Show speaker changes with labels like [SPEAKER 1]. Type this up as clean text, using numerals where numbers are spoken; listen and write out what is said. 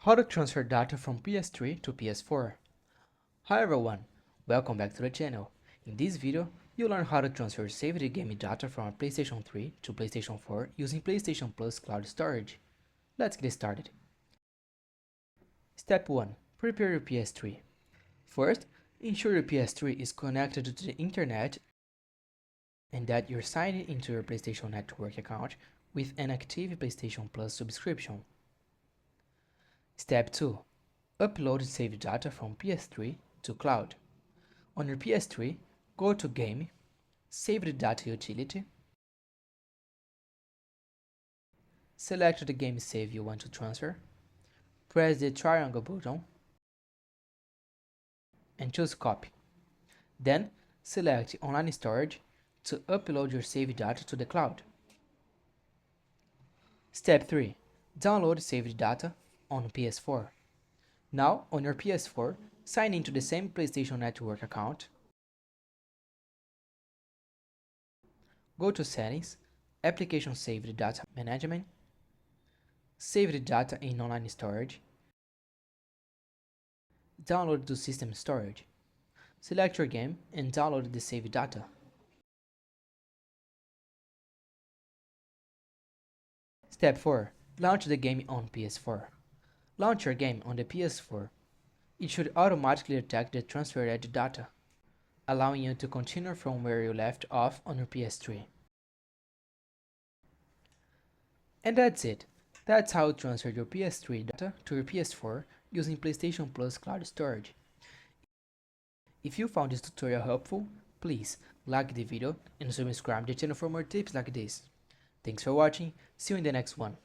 [SPEAKER 1] How to transfer data from PS3 to PS4. Hi everyone, welcome back to the channel. In this video, you'll learn how to transfer saved game data from a PlayStation 3 to PlayStation 4 using PlayStation Plus cloud storage. Let's get started. Step 1. Prepare your PS3. First, ensure your PS3 is connected to the internet and that you're signed into your PlayStation Network account with an active PlayStation Plus subscription. Step 2. Upload saved data from PS3 to cloud. On your PS3, go to Game, Saved Data Utility, select the game save you want to transfer, press the triangle button, and choose Copy. Then, select Online Storage to upload your saved data to the cloud. Step 3. Download saved data on PS4. Now, on your PS4, sign into the same PlayStation Network account. Go to Settings, Application Saved Data Management, Saved Data in Online Storage, download to System Storage. Select your game and download the saved data. Step 4. Launch the game on PS4. Launch your game on the PS4. It should automatically detect the transferred data, allowing you to continue from where you left off on your PS3. And that's it. That's how to transfer your PS3 data to your PS4 using PlayStation Plus cloud storage. If you found this tutorial helpful, please like the video and subscribe to the channel for more tips like this. Thanks for watching, see you in the next one.